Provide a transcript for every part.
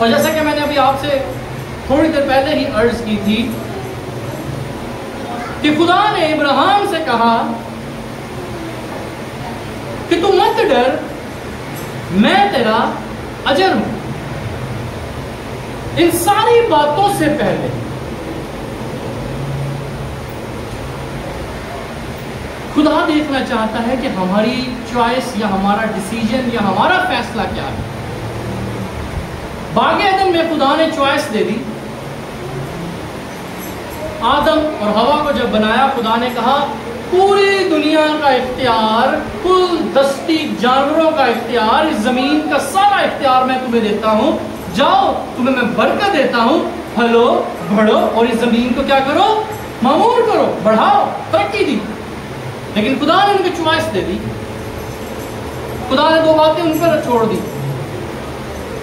اور جیسا کہ میں نے ابھی آپ سے تھوڑی دیر پہلے ہی عرض کی تھی کہ خدا نے ابراہیم سے کہا کہ تو مت ڈر، میں تیرا اجر ہوں۔ ان ساری باتوں سے پہلے خدا دیکھنا چاہتا ہے کہ ہماری چوائس یا ہمارا ڈیسیجن یا ہمارا فیصلہ کیا ہے۔ باغ عدن میں خدا نے چوائس دے دی۔ آدم اور ہوا کو جب بنایا، خدا نے کہا پوری دنیا کا اختیار، کل دستی جانوروں کا اختیار، اس زمین کا سارا اختیار میں تمہیں دیتا ہوں، جاؤ تمہیں میں برکت دیتا ہوں، پھلو بڑھو اور اس زمین کو کیا کرو، معمور کرو، بڑھاؤ، ترقی دی۔ لیکن خدا نے ان کو چوائس دے دی۔ خدا نے دو باتیں ان پر چھوڑ دی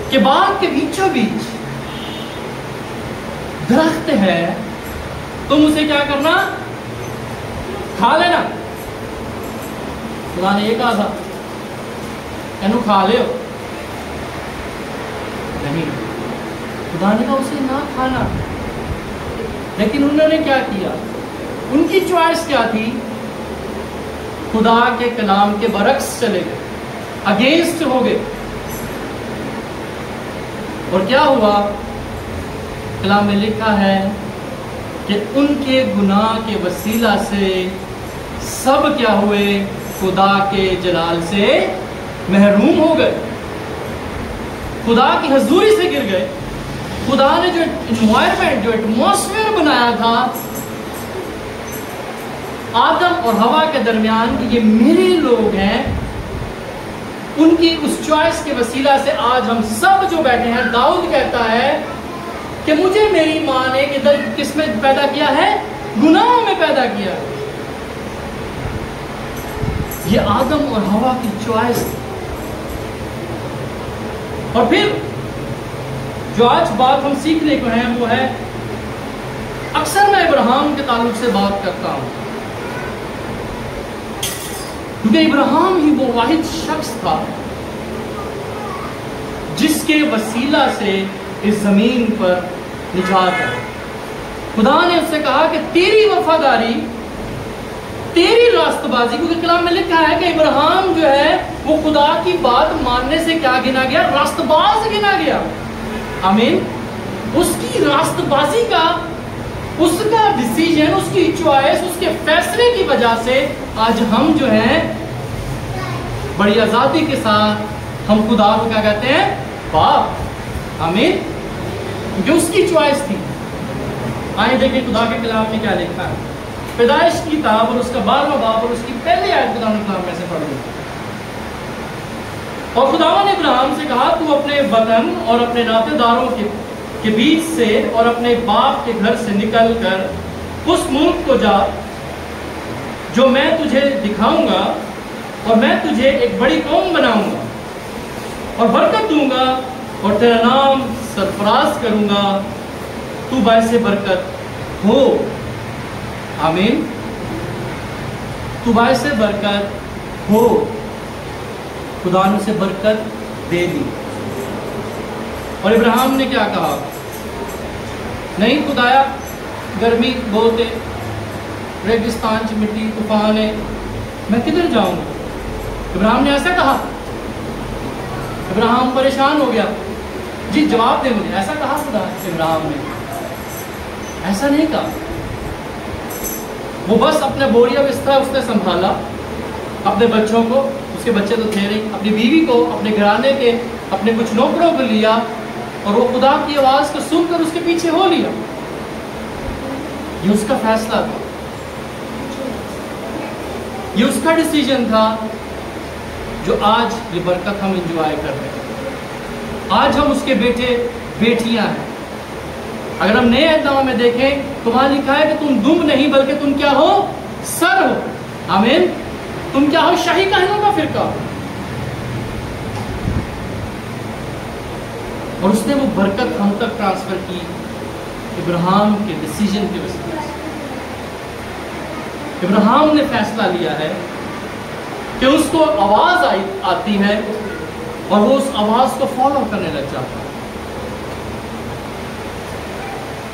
کہ باغ کے بیچوں بیچ درخت ہے، تم اسے کیا کرنا، کھا لینا۔ خدا نے یہ کہا تھا اینو کھا لے نہیں، خدا نے کہا اسے نہ کھانا۔ لیکن انہوں نے کیا کیا، ان کی چوائس کیا تھی، خدا کے کلام کے برعکس چلے گئے، اگینسٹ ہو گئے۔ اور کیا ہوا، کلام میں لکھا ہے کہ ان کے گناہ کے وسیلہ سے سب کیا ہوئے، خدا کے جلال سے محروم ہو گئے، خدا کی حضوری سے گر گئے۔ خدا نے جو انوائرمنٹ، جو ایٹماسفیئر بنایا تھا آدم اور ہوا کے درمیان کہ یہ میرے لوگ ہیں، ان کی اس چوائس کے وسیلہ سے آج ہم سب جو بیٹھے ہیں، داؤد کہتا ہے کہ مجھے میری ماں نے کس میں پیدا کیا ہے، گناہوں میں پیدا کیا ہے۔ یہ آدم اور ہوا کی چوائس۔ اور پھر جو آج بات ہم سیکھنے کو ہیں وہ ہے، اکثر میں ابراہیم کے تعلق سے بات کرتا ہوں کیونکہ ابراہیم ہی وہ واحد شخص تھا جس کے وسیلہ سے اس زمین پر نجات ہے۔ خدا نے اس سے کہا کہ تیری وفاداری، تیری راست بازی، کیونکہ کلام میں لکھا ہے کہ ابراہیم جو ہے وہ خدا کی بات ماننے سے کیا گنا گیا، راست باز گنا گیا۔ آمین۔ اس کی راست بازی کا، اس کا ڈیسیجن، اس کی چوائس، اس کے فیصلے کی وجہ سے آج ہم جو ہیں بڑی آزادی کے ساتھ ہم خدا کو کیا کہتے ہیں، باپ۔ آمین۔ جو اس کی چوائس تھی۔ آئیں دیکھیں خدا کے کلام میں کیا لکھا ہے۔ پیدائش کی کتاب اور اس کا 12واں باب اور اس کی پہلی آیت خدا نے کلام میں سے پڑھ لی۔ اور خدا نے ابراہیم سے کہا تو اپنے وطن اور اپنے ناطے داروں کے بیچ سے اور اپنے باپ کے گھر سے نکل کر اس ملک کو جا جو میں تجھے دکھاؤں گا، اور میں تجھے ایک بڑی قوم بناؤں گا اور برکت دوں گا اور تیرا نام سرفراز کروں گا، تو باعث برکت ہو۔ آمین۔ تو باعث برکت ہو۔ خدا نے اسے برکت دے دی۔ اور ابراہیم نے کیا کہا، نہیں خدایا گرمی بہت ہے، ریگستان چ مٹی، طوفان ہے، میں کدھر جاؤں گا۔ ابراہیم نے ایسا کہا۔ ابراہیم پریشان ہو گیا، جی جواب دے مجھے، ایسا کہا خدا ابراہیم نے؟ ایسا نہیں کہا۔ وہ بس اپنے بوریا بستر اس نے سنبھالا، اپنے بچوں کو، اس کے بچے تو تھے نہیں، اپنی بیوی کو، اپنے گھرانے کے اپنے کچھ نوکروں کو لیا اور وہ خدا کی آواز کو سن کر اس کے پیچھے ہو لیا۔ یہ اس کا فیصلہ تھا، یہ اس کا ڈیسیجن تھا، جو آج یہ برکت ہم انجوائے کر رہے ہیں۔ آج ہم اس کے بیٹے بیٹیاں ہیں۔ اگر ہم نئے عہد نامہ میں دیکھیں تو وہاں لکھا ہے کہ تم دم نہیں بلکہ تم کیا ہو، سر ہو۔ آمین۔ تم کیا ہو، شاہی کہنوں کا فرقہ ہو۔ اور اس نے وہ برکت ہم تک ٹرانسفر کی ابراہیم کے ڈیسیجن کی وجہ سے۔ ابراہیم نے فیصلہ لیا ہے کہ اس کو آواز آتی ہے اور وہ اس آواز کو فالو کرنے لگ جاتا ہے۔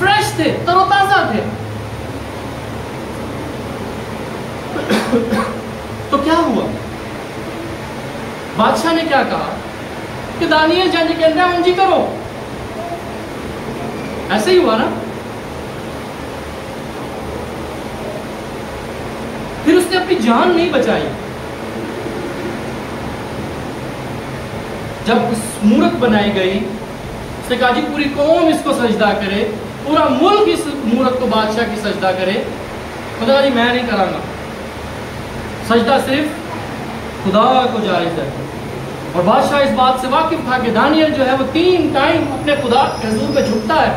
فریش تھے، تر و تازہ تھے. تو کیا ہوا؟ بادشاہ نے کیا کہا کہ دانیل جنگ کے اندر منجی کرو. ایسے ہی ہوا نا. پھر اس نے اپنی جان نہیں بچائی. جب اس مورت بنائی گئی، اس نے کہا جی پوری قوم اس کو سجدہ کرے، پورا ملک اس مورت کو بادشاہ کی سجدہ کرے. خدا جی میں نہیں کراں گا، سجدہ صرف خدا کو جائز ہے. اور بادشاہ اس بات سے واقف تھا کہ دانیل جو ہے وہ 3 ٹائم اپنے خدا کے حضور میں جھکتا ہے،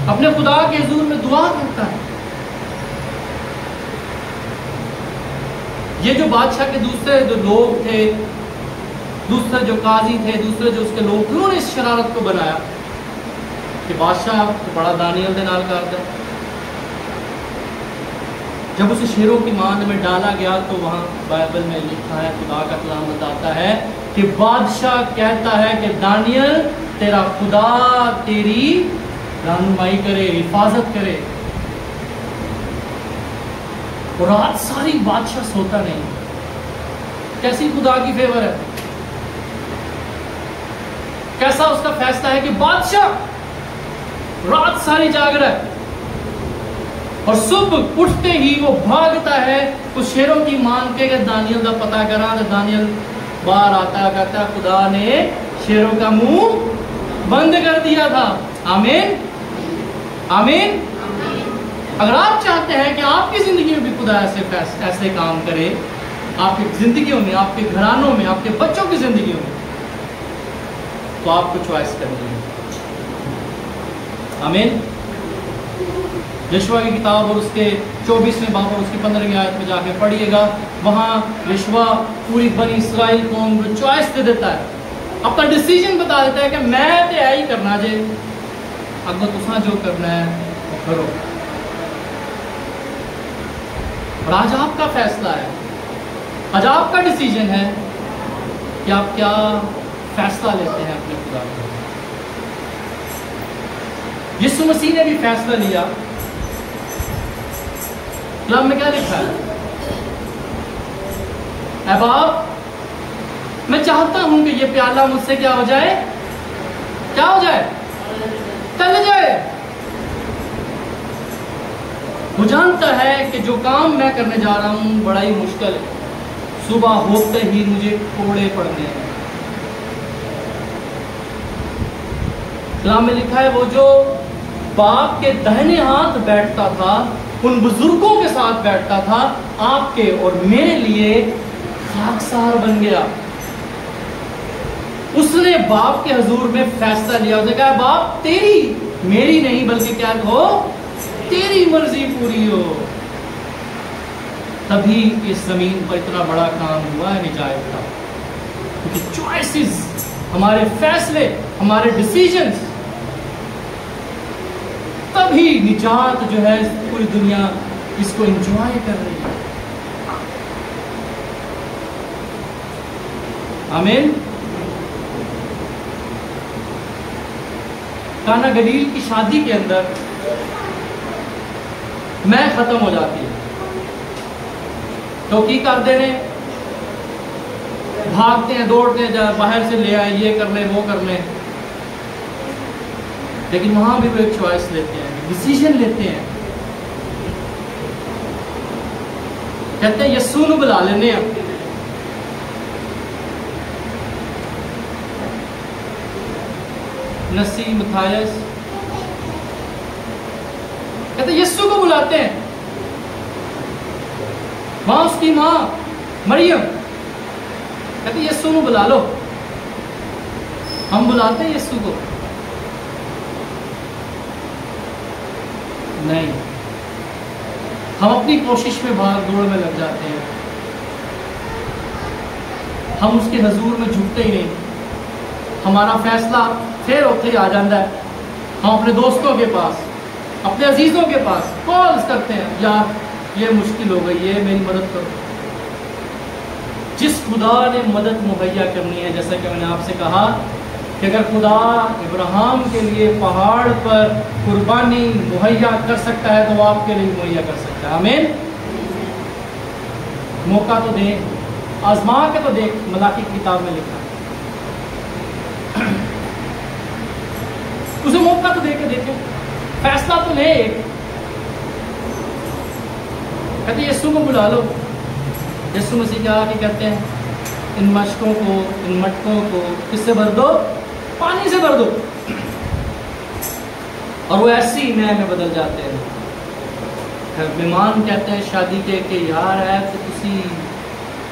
اپنے خدا کے حضور میں دعا کرتا ہے. یہ جو بادشاہ کے دوسرے جو لوگ تھے، دوسرے جو قاضی تھے، دوسرے جو اس کے لوگ تھے، انہوں نے اس شرارت کو بنایا کہ بادشاہ تو بڑا دانیل دے نال کر دے. جب اسے شیروں کی ماند میں ڈالا گیا تو وہاں بائبل میں لکھا ہے، خدا کا کلام بتاتا ہے کہ بادشاہ کہتا ہے کہ دانیل تیرا خدا تیری رہنمائی کرے، حفاظت کرے. اور رات ساری بادشاہ سوتا نہیں. کیسی خدا کی فیور ہے، کیسا اس کا فیصلہ ہے کہ بادشاہ رات ساری جاگ رہا ہے اور صبح اٹھتے ہی وہ بھاگتا ہے اس شیروں کی مان کے کہ دانیل کا پتہ کرا. تو دانیل باہر آتا ہے، کہتا ہے خدا نے شیروں کا منہ بند کر دیا تھا. آمین آمین. اگر آپ چاہتے ہیں کہ آپ کی زندگی میں بھی خدا ایسے کام کرے، آپ کی زندگیوں میں، آپ کے گھرانوں میں، آپ کے بچوں کی زندگیوں میں، تو آپ کو چوائس کرنی ہے. آمین. یشوع کی کتاب اور اس کے 24ویں باب اور اس کی 15ویں آیت میں جا کے پڑھیے گا. وہاں یشوع پوری بنی اسرائیل قوم کو چوائس دے دیتا ہے، اپنا ڈیسیجن بتا دیتا ہے کہ میں تے ہی کرنا جے، اگر تساں جو کرنا ہے وہ کرو. اور آج آپ کا فیصلہ ہے، آج آپ کا ڈیسیجن ہے کہ آپ کیا فیصلہ لیتے ہیں اپنے خدا کو. یسوع مسیح نے بھی فیصلہ لیا. کلام میں کیا لکھا ہے؟ اے باپ میں چاہتا ہوں کہ یہ پیالہ مجھ سے کیا ہو جائے، کیا ہو جائے، ٹل جائے. وہ جانتا ہے کہ جو کام میں کرنے جا رہا ہوں بڑا ہی مشکل ہے. صبح ہوتے ہی مجھے کوڑے پڑنے ہیں. کلام میں لکھا ہے وہ جو باپ کے دہنے ہاتھ بیٹھتا تھا، ان بزرگوں کے ساتھ بیٹھتا تھا، آپ کے اور میرے لیے خاکسار بن گیا. اس نے باپ کے حضور میں فیصلہ لیا. اس نے کہا باپ تیری میری نہیں بلکہ کیا ہو، تیری مرضی پوری ہو. تبھی اس زمین پر اتنا بڑا کام ہوا ہے نجات کا. کیونکہ چوائسز، ہمارے فیصلے، ہمارے ڈیسیجنز، تبھی نجات جو ہے پوری دنیا اس کو انجوائے کر رہی ہے. آمین. کانا گلیل کی شادی کے اندر میں ختم ہو جاتی ہے. تو کی کر دینے، بھاگتے ہیں، دوڑتے ہیں، باہر سے لے آئے، یہ کر لیں وہ کر لیں. لیکن وہاں بھی وہ ایک چوائس لیتے ہیں، ڈیسیژن لیتے ہیں. کہتے ہیں یسوع نو بلا لینے ہیں. نسی متھائیس کہتے ہیں یسوع کو بلاتے ہیں. وہاں اس کی ماں مریم کہتے ہیں یسوع نو بلا لو. ہم بلاتے ہیں یسوع کو؟ نہیں. ہم اپنی کوشش میں بھاگ دوڑ میں لگ جاتے ہیں. ہم اس کے حضور میں جھکتے ہی نہیں. ہمارا فیصلہ پھر ہوتے ہی آ جاتا ہے. ہم اپنے دوستوں کے پاس، اپنے عزیزوں کے پاس کالز کرتے ہیں، یار یہ مشکل ہو گئی ہے، میری مدد کرو. جس خدا نے مدد مہیا کرنی ہے، جیسا کہ میں نے آپ سے کہا کہ اگر خدا ابراہیم کے لیے پہاڑ پر قربانی مہیا کر سکتا ہے تو وہ آپ کے لیے مہیا کر سکتا ہے. آمین. موقع تو دیں, آزما کے تو دیکھ, ملاکی کی کتاب میں لکھا ہے. اسے موقع تو دے کے دیکھیں, فیصلہ تو لے. کہتے یسوع کو بلا لو. یسوع مسیح کیا کہ کہتے ہیں ان مشکوں کو, ان مٹکوں کو کس سے بھر دو؟ پانی سے بھر دو, اور وہ ایسی نئے میں بدل جاتے ہیں. مہمان کہتے ہیں شادی کے کہ یار ہے تو تسی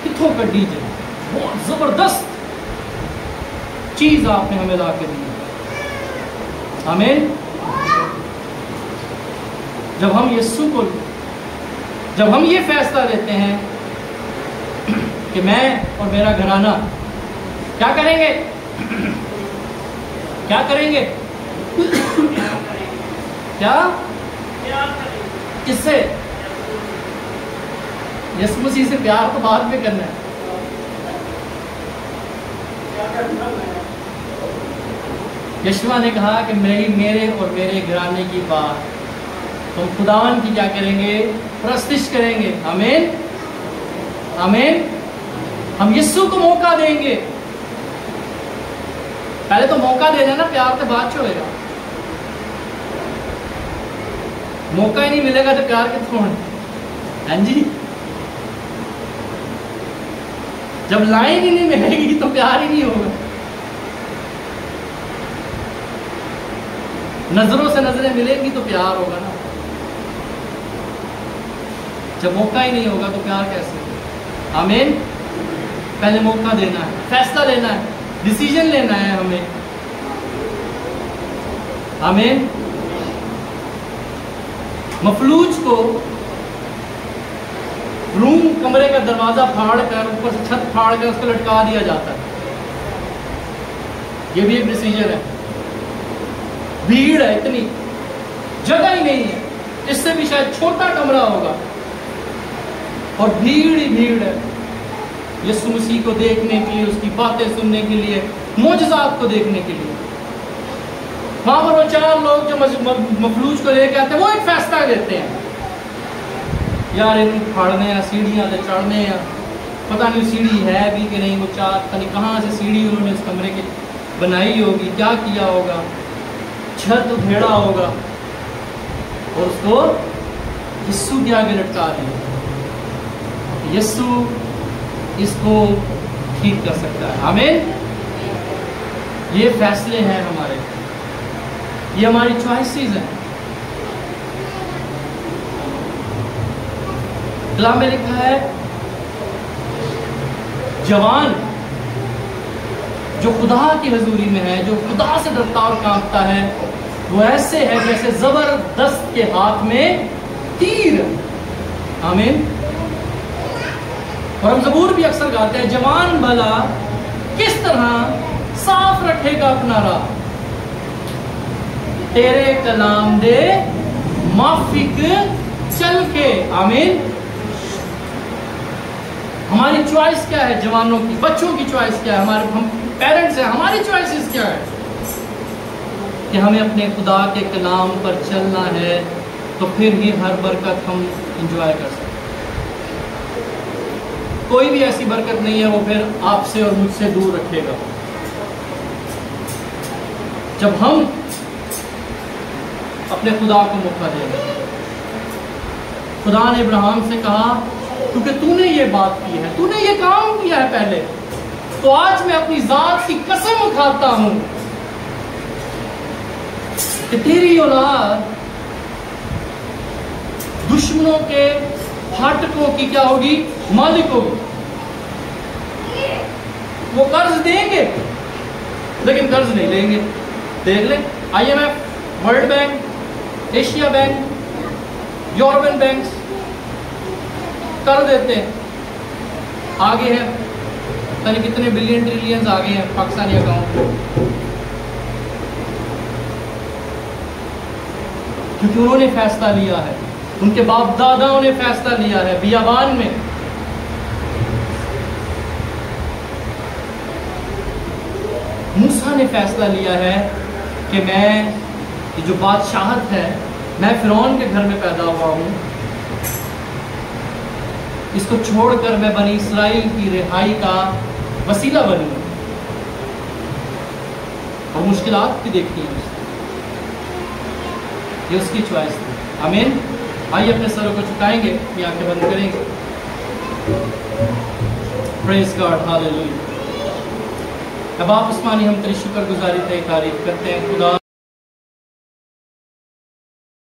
کتوں کڈی جائے, بہت زبردست چیز آپ نے ہمیں لا کے دی. آمین. جب ہم یہ فیصلہ لیتے ہیں کہ میں اور میرا گھرانہ کیا کریں گے, کیا کریں گے, کیا کس سے؟ یسوع مسیح سے پیار تو بعد میں کرنا ہے. یشوع نے کہا کہ میرے اور میرے گھرانے کی بات, ہم خداوند کی کیا کریں گے؟ پرستش کریں گے. آمین. آمین. ہم یسوع کو موقع دیں گے. پہلے تو موقع دے دینا, پیار سے بات چلے گا. موقع ہی نہیں ملے گا تو پیار کتنا ہے؟ ہاں جی. جب لائن ہی نہیں ملے گی تو پیار ہی نہیں ہوگا. نظروں سے نظریں ملیں گی تو پیار ہوگا نا. جب موقع ہی نہیں ہوگا تو پیار کیسے ہوگا؟ آمین. پہلے موقع دینا ہے, فیصلہ لینا ہے, ڈیسیژن لینا ہے ہمیں. آمین. مفلوج کو روم کمرے کا دروازہ پھاڑ کر, اوپر سے چھت پھاڑ کر اس کو لٹکا دیا جاتا ہے. یہ بھی ایک ڈیسیژن ہے. بھیڑ ہے, اتنی جگہ ہی نہیں ہے, اس سے بھی شاید چھوٹا کمرہ ہوگا اور بھیڑ ہی بھیڑ ہے یسوع مسیح کو دیکھنے کے لیے, اس کی باتیں سننے کے لیے, معجزات کو دیکھنے کے لیے. وہاں پر وہ 4 لوگ جو مفلوج کو لے کے آتے ہیں, وہ ایک فیصلہ لیتے ہیں, یار ان پھاڑنے ہیں, سیڑھیاں سے چڑھنے ہیں, پتہ نہیں سیڑھی ہے بھی کہ نہیں. وہ 4 پتہ نہیں کہاں سے سیڑھی انہوں نے اس کمرے کی بنائی ہوگی, کیا کیا ہوگا, چھت بھیڑا ہوگا, اور اس کو یسوع کے آگے لٹکا دیا. یسوع اس کو ٹھیک کر سکتا ہے. آمین. یہ فیصلے ہیں ہمارے, یہ ہماری چوائسیز ہیں. کلام میں لکھا ہے جوان جو خدا کی حضوری میں ہے, جو خدا سے ڈرتا اور کانپتا ہے, وہ ایسے ہے جیسے زبردست کے ہاتھ میں تیر. آمین. اور ہم زبور بھی اکثر گاتے ہیں, جوان بھلا کس طرح صاف رکھے گا اپنا راہ, تیرے کلام دے مافک چل کے. آمین. ہماری چوائس کیا ہے جوانوں کی, بچوں کی چوائس کیا ہے, ہمارے ہم پیرنٹس ہیں, ہماری چوائسز کیا ہے کہ ہمیں اپنے خدا کے کلام پر چلنا ہے, تو پھر ہی ہر برکت ہم انجوائے کر سکتے. کوئی بھی ایسی برکت نہیں ہے وہ پھر آپ سے اور مجھ سے دور رکھے گا. جب ہم اپنے خدا کو موقع دیں گے. خدا نے ابراہیم سے کہا کیونکہ تو نے یہ بات کی ہے, تو نے یہ کام کیا ہے پہلے, تو آج میں اپنی ذات کی قسم کھاتا ہوں کہ تیری اولاد دشمنوں کے پھاٹکوں کی کیا ہوگی, مالک ہوگی. وہ قرض دیں گے لیکن قرض نہیں لیں گے. دیکھ لیں IMF, world bank, Asia bank, European banks کر دیتے ہیں. آگے ہیں پتہ نہیں کتنے بلین ٹریلینز آگے ہیں پاکستانی اکاؤنٹ, کیونکہ انہوں نے فیصلہ لیا ہے, ان کے باپ داداؤں نے فیصلہ لیا ہے. بیابان میں موسیٰ موسیٰ نے فیصلہ لیا ہے کہ میں یہ جو بادشاہت ہے، میں فرعون کے گھر میں پیدا ہوا ہوں، اس کو چھوڑ کر میں بنی اسرائیل کی رہائی کا وسیلہ بنوں اور مشکلات بھی دیکھتی ہیں، یہ اس کی چوائس تھی۔ آمین۔ آئیے اپنے سروں کو چکائیں گے، اپنی آنکھیں بند کریں گے۔ پریز گاڈ، ہاللیلویہ۔ اب آپ عثمانی ہم تیری شکر گزاری تعریف کرتے ہیں۔ خدا